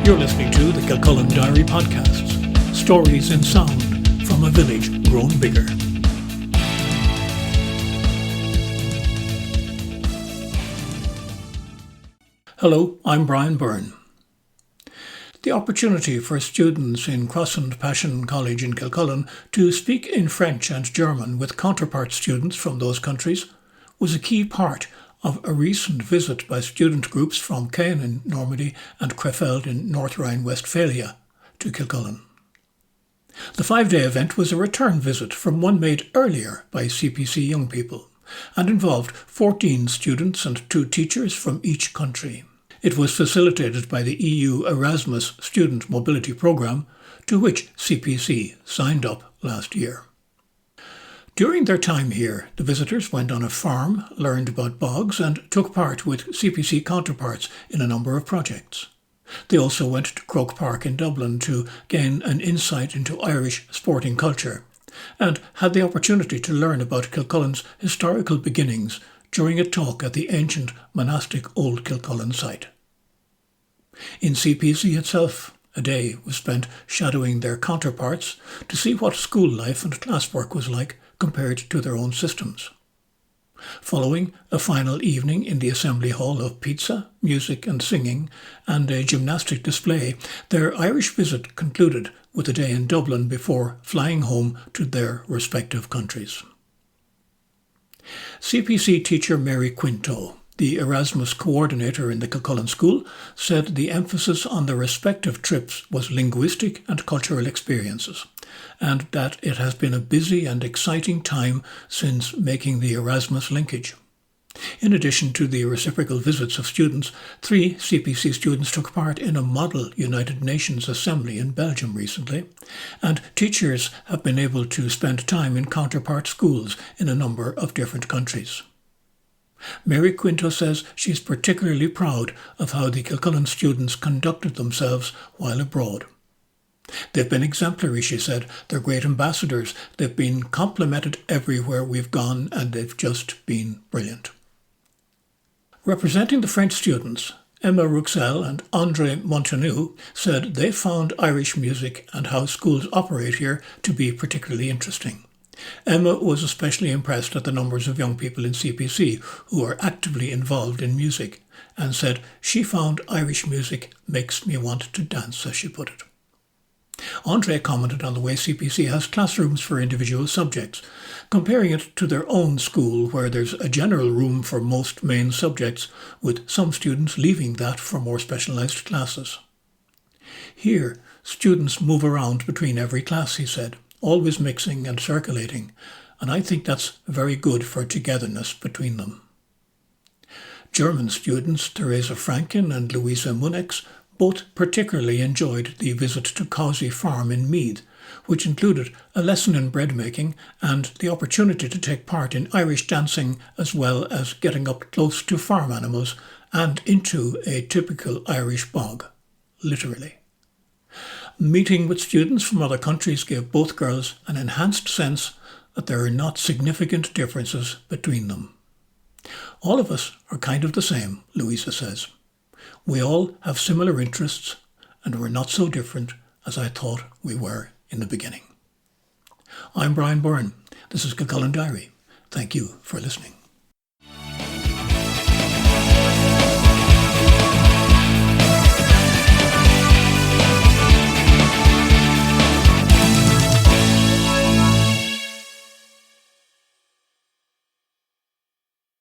You're listening to the Kilcullen Diary podcasts, stories in sound from a village grown bigger. Hello, I'm Brian Byrne. The opportunity for students in Cross and Passion College in Kilcullen to speak in French and German with counterpart students from those countries was a key part of a recent visit by student groups from Caen in Normandy and Krefeld in North Rhine-Westphalia to Kilcullen. The 5-day event was a return visit from one made earlier by CPC young people and involved 14 students and 2 teachers from each country. It was facilitated by the EU Erasmus student mobility programme, to which CPC signed up last year. During their time here, the visitors went on a farm, learned about bogs and took part with CPC counterparts in a number of projects. They also went to Croke Park in Dublin to gain an insight into Irish sporting culture and had the opportunity to learn about Kilcullen's historical beginnings during a talk at the ancient monastic Old Kilcullen site. In CPC itself, a day was spent shadowing their counterparts to see what school life and classwork was like compared to their own systems. Following a final evening in the assembly hall of pizza, music and singing, and a gymnastic display, their Irish visit concluded with a day in Dublin before flying home to their respective countries. CPC teacher Mary Quinto, the Erasmus coordinator in the Kilcullen school, said the emphasis on the respective trips was linguistic and cultural experiences, and that it has been a busy and exciting time since making the Erasmus linkage. In addition to the reciprocal visits of students, 3 CPC students took part in a model United Nations assembly in Belgium recently, and teachers have been able to spend time in counterpart schools in a number of different countries. Mary Quinto says she's particularly proud of how the Kilcullen students conducted themselves while abroad. They've been exemplary, she said. They're great ambassadors. They've been complimented everywhere we've gone, and they've just been brilliant. Representing the French students, Emma Ruxel and André Montanou said they found Irish music and how schools operate here to be particularly interesting. Emma was especially impressed at the numbers of young people in CPC who are actively involved in music and said she found Irish music makes me want to dance, as she put it. André commented on the way CPC has classrooms for individual subjects, comparing it to their own school where there's a general room for most main subjects, with some students leaving that for more specialised classes. Here, students move around between every class, he said, always mixing and circulating, and I think that's very good for togetherness between them. German students Theresa Franken and Louisa Munex both particularly enjoyed the visit to Cowsey Farm in Meath, which included a lesson in bread making and the opportunity to take part in Irish dancing as well as getting up close to farm animals and into a typical Irish bog, literally. Meeting with students from other countries gave both girls an enhanced sense that there are not significant differences between them. All of us are kind of the same, Louisa says. We all have similar interests, and we're not so different as I thought we were in the beginning. I'm Brian Byrne. This is Kilcullen Diary. Thank you for listening.